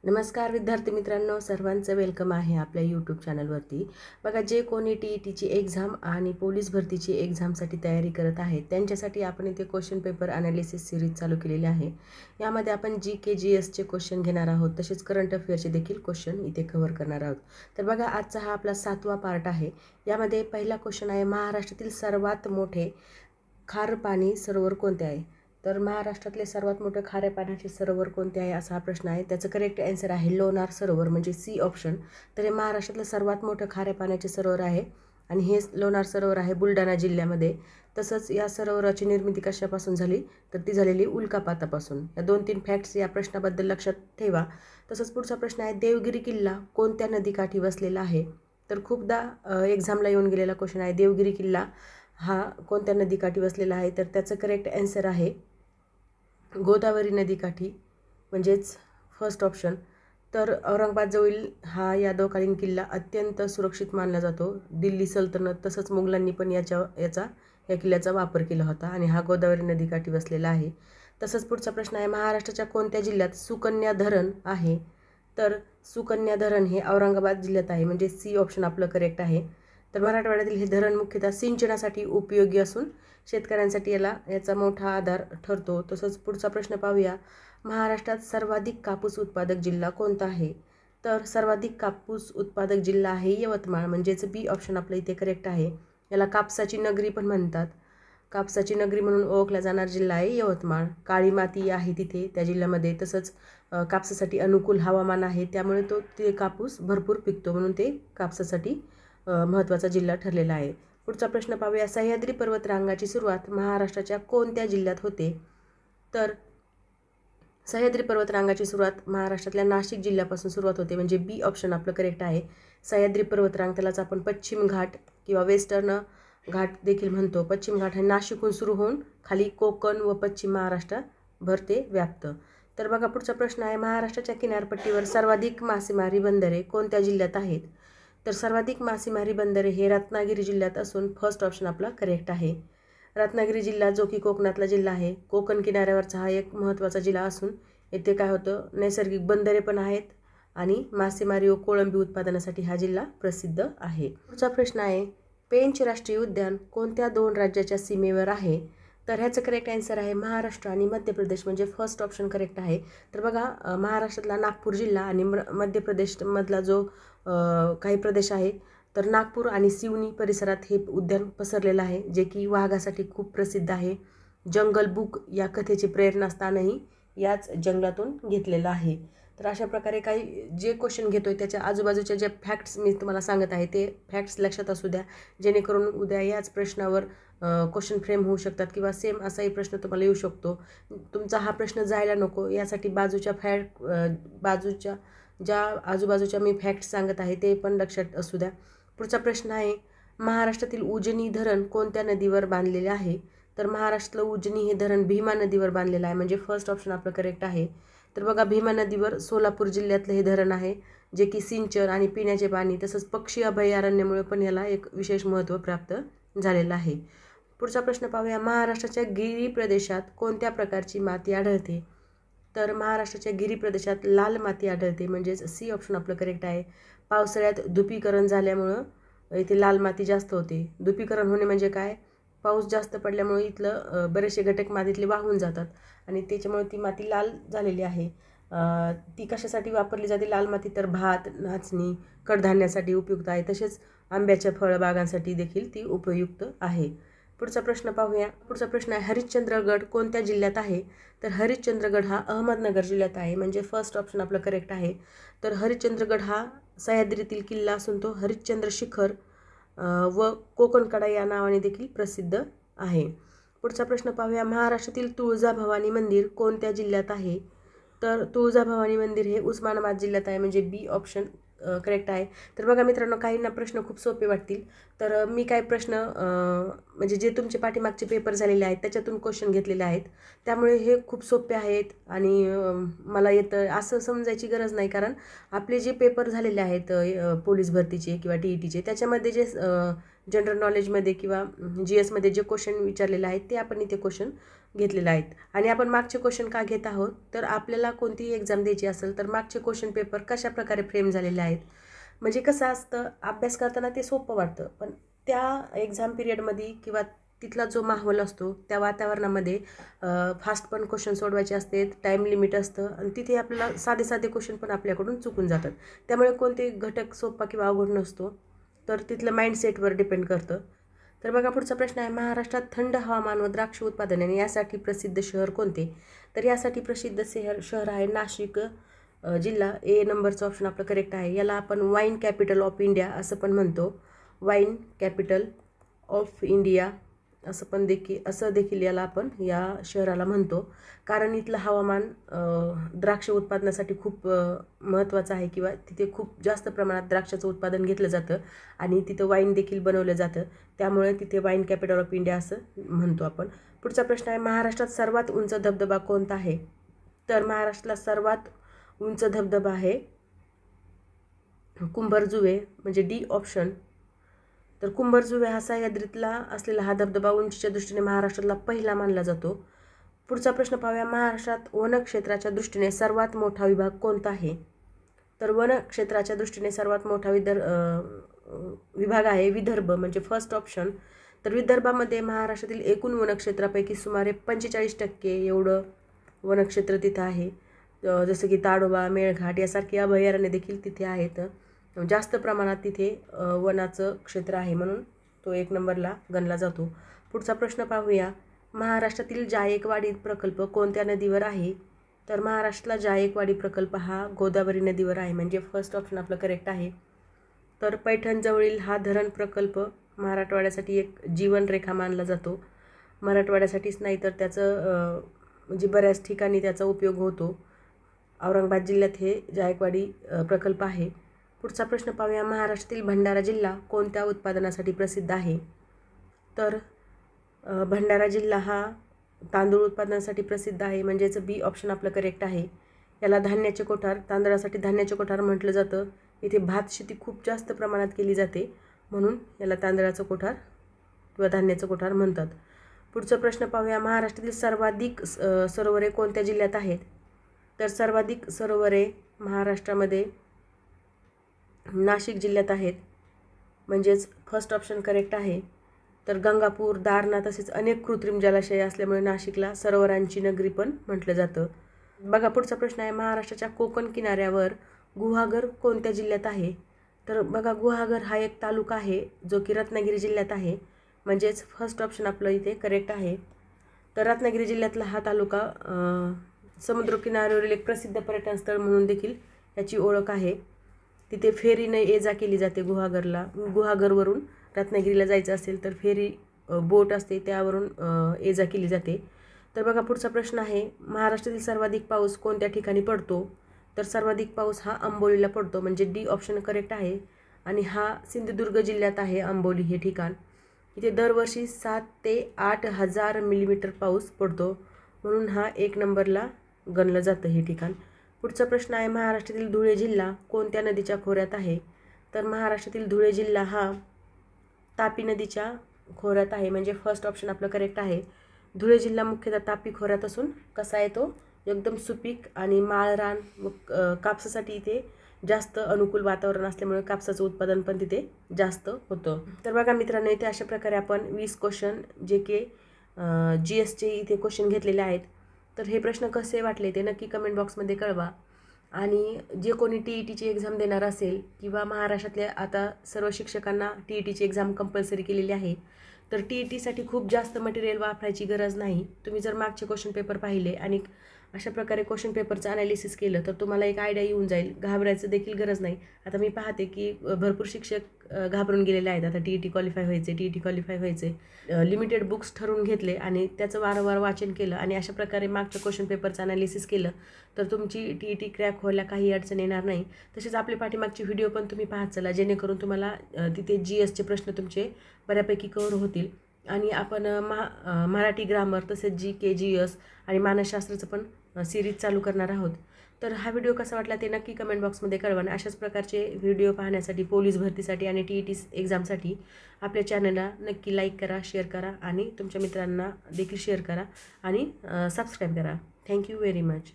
नमस्कार विद्यार्थी मित्रांनो, सर्वांचं वेलकम आहे आपल्या यूट्यूब चॅनलवरती. बघा, जे कोणी टी-ई-टीची एक्झाम आणि पोलीस भरतीची एक्झामसाठी तयारी करत आहेत त्यांच्यासाठी आपण इथे क्वेश्चन पेपर ॲनालिसिस सिरीज चालू केलेली आहे. यामध्ये आपण जी-के-जी-एसचे क्वेश्चन घेणार आहोत, तसेच करंट अफेअरचे देखील क्वेश्चन इथे कव्हर करणार आहोत. तर बघा, आजचा हा आपला 7वा पार्ट आहे. यामध्ये पहिला क्वेश्चन आहे, महाराष्ट्रातील सर्वात मोठे खारं पाणी सरोवर कोणते आहे? तर महाराष्ट्रातले सर्वात मोठे खाऱ्या पाण्याचे सरोवर कोणते आहे असा हा प्रश्न आहे. त्याचं करेक्ट आन्सर आहे लोणार सरोवर, म्हणजे सी ऑप्शन. तर हे महाराष्ट्रातलं सर्वात मोठं खाऱ्या पाण्याचे सरोवर आहे आणि हे लोणार सरोवर आहे बुलढाणा जिल्ह्यामध्ये. तसंच या सरोवराची निर्मिती कशापासून झाली? तर ती झालेली उल्कापातापासून. या 2-3 फॅक्ट्स या प्रश्नाबद्दल लक्षात ठेवा. तसंच पुढचा प्रश्न आहे, देवगिरी किल्ला कोणत्या नदीकाठी वसलेला आहे? तर खूपदा एक्झामला येऊन गेलेला क्वेश्चन आहे. देवगिरी किल्ला हा कोणत्या नदीकाठी वसलेला आहे? तर त्याचं करेक्ट आन्सर आहे गोदावरी नदीकाठी, म्हणजेच फर्स्ट ऑप्शन. तर औरंगाबादजवळील हा यादवकालीन किल्ला अत्यंत सुरक्षित मानला जातो. दिल्ली सल्तनत तसंच मुघलांनी पण या किल्ल्याचा वापर केला होता आणि हा गोदावरी नदीकाठी वसलेला आहे. तसंच पुढचा प्रश्न आहे, महाराष्ट्राच्या कोणत्या जिल्ह्यात सुकन्या धरण आहे? तर सुकन्या धरण हे औरंगाबाद जिल्ह्यात आहे, म्हणजे सी ऑप्शन आपलं करेक्ट आहे. तर मराठवाड्यातील हे धरण मुख्यतः सिंचनासाठी उपयोगी असून शेतकऱ्यांसाठी याचा मोठा आधार ठरतो. तसंच पुढचा प्रश्न पाहूया, महाराष्ट्रात सर्वाधिक कापूस उत्पादक जिल्हा कोणता आहे? तर सर्वाधिक कापूस उत्पादक जिल्हा आहे यवतमाळ, म्हणजेच बी ऑप्शन आपलं इथे करेक्ट आहे. याला कापसाची नगरी पण म्हणतात. कापसाची नगरी म्हणून ओळखला जाणारा जिल्हा आहे यवतमाळ. काळी माती आहे तिथे त्या जिल्ह्यामध्ये. तसंच कापसासाठी अनुकूल हवामान आहे, त्यामुळे ते कापूस भरपूर पिकतो, म्हणून ते कापसासाठी महत्त्वाचा जिल्हा ठरलेला आहे. पुढचा प्रश्न पाहूया, सह्याद्री पर्वतरांगाची सुरुवात महाराष्ट्राच्या कोणत्या जिल्ह्यात होते? तर सह्याद्री पर्वतरांगाची सुरुवात महाराष्ट्रातल्या नाशिक जिल्ह्यापासून सुरुवात होते, म्हणजे बी ऑप्शन आपलं करेक्ट आहे. सह्याद्री पर्वतरांग, त्यालाच आपण पश्चिम घाट किंवा वेस्टर्न घाट देखील म्हणतो. पश्चिम घाट हे नाशिकहून सुरू होऊन खाली कोकण व पश्चिम महाराष्ट्राभर ते व्याप्तं. तर बघा, पुढचा प्रश्न आहे, महाराष्ट्राच्या किनारपट्टीवर सर्वाधिक मासेमारी बंदरे कोणत्या जिल्ह्यात आहेत? तर सर्वाधिक मासेमारी बंदरे हे रत्नागिरी जिल्ह्यात असून फर्स्ट ऑप्शन आपला करेक्ट आहे. रत्नागिरी जिल्हा जो की कोकणातला जिल्हा आहे, कोकण किनाऱ्यावरचा हा एक महत्त्वाचा जिल्हा असून येथे काय होतं, नैसर्गिक बंदरे पण आहेत आणि मासेमारी व कोळंबी उत्पादनासाठी हा जिल्हा प्रसिद्ध आहे. पुढचा प्रश्न आहे, पेंच राष्ट्रीय उद्यान कोणत्या 2 राज्याच्या सीमेवर आहे? तर ह्याचं करेक्ट आन्सर आहे महाराष्ट्र आणि मध्य प्रदेश, म्हणजे फर्स्ट ऑप्शन करेक्ट आहे. तर बघा, महाराष्ट्रातला नागपूर जिल्हा आणि मध्य प्रदेशमधला जो काही प्रदेश आहे, तर नागपूर आणि सिवनी परिसरात हे उद्यान पसरलेलं आहे, जे की वाघासाठी खूप प्रसिद्ध आहे. जंगल बुक या कथेचे प्रेरणास्थानही याच जंगलातून घेतलेलं आहे. तर अशा प्रकारे काही जे क्वेश्चन घेतोय त्याच्या आजूबाजूच्या ज्या फॅक्ट्स मी तुम्हाला सांगत आहे ते फॅक्ट्स लक्षात असू द्या, जेणेकरून उद्या याच प्रश्नावर क्वेश्चन फ्रेम होऊ शकतात किंवा सेम असाही प्रश्न तुम्हाला येऊ शकतो. तुमचा हा प्रश्न जायला नको यासाठी बाजूच्या ज्या आजूबाजूच्या मी फॅक्ट्स सांगत आहे ते पण लक्षात असू द्या. पुढचा प्रश्न आहे, महाराष्ट्रातील उजनी धरण कोणत्या नदीवर बांधलेले आहे? तर महाराष्ट्रातलं उजनी हे धरण भीमा नदीवर बांधलेलं आहे, म्हणजे फर्स्ट ऑप्शन आपलं करेक्ट आहे. तर बघा, भीमा नदीवर सोलापूर जिल्ह्यातलं हे धरण आहे, जे की सिंचन आणि पिण्याचे पाणी तसंच पक्षी अभयारण्यामुळे पण याला एक विशेष महत्त्व प्राप्त झालेलं आहे. पुढचा प्रश्न पाहूया, महाराष्ट्राच्या गिरी प्रदेशात कोणत्या प्रकारची माती आढळते? तर महाराष्ट्राच्या गिरी प्रदेशात लाल माती आढळते, म्हणजेच सी ऑप्शन आपलं करेक्ट आहे. पावसाळ्यात धुपीकरण झाल्यामुळं इथे लाल माती जास्त होते. धुपीकरण होणे म्हणजे काय? पाऊस जास्त पडल्यामुळे इथलं बरेचसे घटक मातीतले वाहून जातात आणि त्याच्यामुळे ती माती लाल झालेली आहे. ती कशासाठी वापरली जाते लाल माती? तर भात, नाचणी, कडधान्यासाठी उपयुक्त आहे. तसेच आंब्याच्या फळबागांसाठी देखील ती उपयुक्त आहे. पुढचा प्रश्न पाहूया. पुढचा प्रश्न आहे, हरिश्चंद्रगड कोणत्या जिल्ह्यात आहे? तर हरिश्चंद्रगड हा अहमदनगर जिल्ह्यात आहे, म्हणजे फर्स्ट ऑप्शन आपलं करेक्ट आहे. तर हरिश्चंद्रगड हा सह्याद्रीतील किल्ला असून तो हरिश्चंद्र शिखर व कोकणकडा या नावाने देखील प्रसिद्ध आहे. पुढचा प्रश्न पाहूया, महाराष्ट्रातील तुळजाभवानी मंदिर कोणत्या जिल्ह्यात आहे? तर तुळजाभवानी मंदिर हे उस्मानाबाद जिल्ह्यात आहे, म्हणजे बी ऑप्शन करेक्ट आहे. तर बघा मित्रांनो, काहींना प्रश्न खूप सोपे वाटतील, तर मी काही प्रश्न म्हणजे जे तुमचे पाठीमागचे पेपर झालेले आहेत त्याच्यातून क्वेश्चन घेतलेले आहेत, त्यामुळे हे खूप सोपे आहेत आणि मला येतं असं समजायची गरज नाही. कारण आपले जे पेपर झालेले आहेत पोलीस भरतीचे किंवा टी-ई-टीचे, त्याच्यामध्ये जे जनरल नॉलेजमध्ये किंवा GSमध्ये जे क्वेश्चन विचारलेले आहेत ते आपण इथे क्वेश्चन घेतलेले आहेत. आणि आपण मागचे क्वेश्चन का घेत आहोत, तर आपल्याला कोणतीही एक्झाम द्यायची असेल तर मागचे क्वेश्चन पेपर कशा प्रकारे फ्रेम झालेले आहेत, म्हणजे कसं असतं अभ्यास करताना ते सोपं वाटतं, पण त्या एक्झाम पिरियडमध्ये किंवा तिथला जो माहोल असतो त्या वातावरणामध्ये फास्ट पण क्वेश्चन सोडवायचे असते, टाईम लिमिट असतं आणि तिथे आपल्याला साधे साधे क्वेश्चन पण आपल्याकडून चुकून जातात. त्यामुळे कोणते घटक सोपा किंवा अवघड नसतो, तर तिथलं माइंडसेटवर डिपेंड करतं. तर बघा पुढचा प्रश्न आहे, महाराष्ट्रात थंड हवामान व द्राक्ष उत्पादने यासाठी प्रसिद्ध शहर कोणते? तर यासाठी प्रसिद्ध शहर आहे नाशिक जिल्हा. ए नंबरचं ऑप्शन आपलं करेक्ट आहे. याला आपण वाईन कॅपिटल ऑफ इंडिया असं पण म्हणतो. वाईन कॅपिटल ऑफ इंडिया असं देखील याला आपण या शहराला म्हणतो, कारण इथलं हवामान द्राक्ष उत्पादनासाठी खूप महत्त्वाचं आहे किंवा तिथे खूप जास्त प्रमाणात द्राक्षाचं उत्पादन घेतलं जातं आणि तिथं वाईन देखील बनवलं जातं, त्यामुळे तिथे वाईन कॅपिटल ऑफ इंडिया असं म्हणतो आपण. पुढचा प्रश्न आहे, महाराष्ट्रात सर्वात उंच धबधबा कोणता आहे? तर महाराष्ट्रातला सर्वात उंच धबधबा आहे कुंभरजुवे, म्हणजे डी ऑप्शन. तर कुंभरजुवे हा सह्याद्रीतला असलेला हा धबधबा उंचीच्या दृष्टीने महाराष्ट्रातला पहिला मानला जातो. पुढचा प्रश्न पाहूया, महाराष्ट्रात वनक्षेत्राच्या दृष्टीने सर्वात मोठा विभाग कोणता आहे? तर वनक्षेत्राच्या दृष्टीने सर्वात मोठा विभाग आहे विदर्भ, म्हणजे फर्स्ट ऑप्शन. तर विदर्भामध्ये महाराष्ट्रातील एकूण वनक्षेत्रापैकी सुमारे 45% एवढं वनक्षेत्र तिथं आहे. जसं की ताडोबा, मेळघाट यासारखी अभयारण्य देखील तिथे आहेत. जास्त प्रमाणात तिथे वनाचं क्षेत्र आहे, म्हणून तो 1 नंबरला गणला जातो. पुढचा प्रश्न पाहूया, महाराष्ट्रातील जायकवाडी प्रकल्प कोणत्या नदीवर आहे? तर महाराष्ट्रातला जायकवाडी प्रकल्प हा गोदावरी नदीवर आहे, म्हणजे फर्स्ट ऑप्शन आपलं करेक्ट आहे. तर पैठणजवळील हा धरण प्रकल्प मराठवाड्यासाठी एक जीवनरेखा मानला जातो. मराठवाड्यासाठीच नाही तर त्याचं म्हणजे बऱ्याच ठिकाणी त्याचा उपयोग होतो. औरंगाबाद जिल्ह्यात हे जायकवाडी प्रकल्प आहे. पुढचा प्रश्न पाहूया, महाराष्ट्रातील भंडारा जिल्हा कोणत्या उत्पादनासाठी प्रसिद्ध आहे? तर भंडारा जिल्हा हा तांदूळ उत्पादनासाठी प्रसिद्ध आहे, म्हणजेच बी ऑप्शन आपलं करेक्ट आहे. याला धान्याचे कोठार, तांदळासाठी धान्याचे कोठार म्हटलं जातं. इथे भात शेती खूप जास्त प्रमाणात केली जाते, म्हणून याला तांदळाचं कोठार किंवा धान्याचं कोठार म्हणतात. पुढचा प्रश्न पाहूया, महाराष्ट्रातील सर्वाधिक सरोवरे कोणत्या जिल्ह्यात आहेत? तर सर्वाधिक सरोवरे महाराष्ट्रामध्ये नाशिक जिल्ह्यात आहेत, म्हणजेच फर्स्ट ऑप्शन करेक्ट आहे. तर गंगापूर, दारणा तसेच अनेक कृत्रिम जलाशय असल्यामुळे नाशिकला सरोवरांची नगरी पण म्हटलं जातं. बघा पुढचा प्रश्न आहे, महाराष्ट्राच्या कोकण किनाऱ्यावर गुहागर कोणत्या जिल्ह्यात आहे? तर बघा गुहागर हा एक तालुका आहे जो की रत्नागिरी जिल्ह्यात आहे, म्हणजेच फर्स्ट ऑप्शन आपलं इथे करेक्ट आहे. तर रत्नागिरी जिल्ह्यातला हा तालुका समुद्रकिनाऱ्यावरील एक प्रसिद्ध पर्यटन स्थळ म्हणून देखील याची ओळख आहे. तिथे फेरीने ये जा केली जाते गुहागरवरून रत्नागिरीला जायचं असेल तर फेरी बोट असते त्यावरून ये जा केली जाते. तर बघा पुढचा प्रश्न आहे, महाराष्ट्रातील सर्वाधिक पाऊस कोणत्या ठिकाणी पडतो? तर सर्वाधिक पाऊस हा आंबोलीला पडतो, म्हणजे डी ऑप्शन करेक्ट आहे. आणि हा सिंधुदुर्ग जिल्ह्यात आहे आंबोली हे ठिकाण. इथे दरवर्षी 7 ते 8 हजार मिलीमीटर पाऊस पडतो, म्हणून हा 1 नंबरला गणलं जातं हे ठिकाण. पुढचा प्रश्न आहे, महाराष्ट्रातील धुळे जिल्हा कोणत्या नदीच्या खोऱ्यात आहे? तर महाराष्ट्रातील धुळे जिल्हा हा तापी नदीच्या खोऱ्यात आहे, म्हणजे फर्स्ट ऑप्शन आपलं करेक्ट आहे. धुळे जिल्हा मुख्यतः तापी खोऱ्यात असून कसा आहे तो एकदम सुपीक आणि माळरान व कापसासाठी इथे जास्त अनुकूल वातावरण असल्यामुळे कापसाचं उत्पादन पण तिथे जास्त होतं. तर बघा मित्रांनो, इथे अशा प्रकारे आपण 20 क्वेश्चन जे की GSचे इथे क्वेश्चन घेतलेले आहेत. तर हे प्रश्न कसे वाटले ते नक्की कमेंट बॉक्समध्ये कळवा. आणि जे कोणी TETची एक्झाम देणार असेल किंवा महाराष्ट्रातल्या आता सर्व शिक्षकांना TETची एक्झाम कंपल्सरी केलेली आहे, तर TETसाठी खूप जास्त मटेरियल वापरायची गरज नाही. तुम्ही जर मागचे क्वेश्चन पेपर पाहिले आणि अशा प्रकारे क्वेश्चन पेपरचं ॲनालिसिस केलं तर तुम्हाला एक आयडिया येऊन जाईल. घाबरायचं देखील गरज नाही. आता मी पाहते की भरपूर शिक्षक घाबरून गेलेले आहेत. आता TET क्वालिफाय व्हायचे लिमिटेड बुक्स ठरवून घेतले आणि त्याचं वारंवार वाचन केलं आणि अशा प्रकारे मागच्या क्वेश्चन पेपरचं ॲनालिसिस केलं तर तुमची TET क्रॅक व्हायला काही अडचण येणार नाही. तसेच आपले पाठीमागचे व्हिडिओ पण तुम्ही पाहत चला, जेणेकरून तुम्हाला तिथे GSचे प्रश्न तुमचे बऱ्यापैकी कव्हर होतील. आणि आपण मराठी ग्रामर तसेच GK GS आणि मानसशास्त्राचं पण सिरीज चालू करणार आहोत. तर हा व्हिडिओ कसा वाटला ते नक्की कमेंट बॉक्समध्ये कळवा. आणि अशाच प्रकारचे व्हिडिओ पाहण्यासाठी पोलीस भरतीसाठी आणि TET एक्झामसाठी आपल्या चॅनलला नक्की लाईक करा, शेअर करा आणि तुमच्या मित्रांना देखील शेअर करा आणि सबस्क्राईब करा. Thank you very much.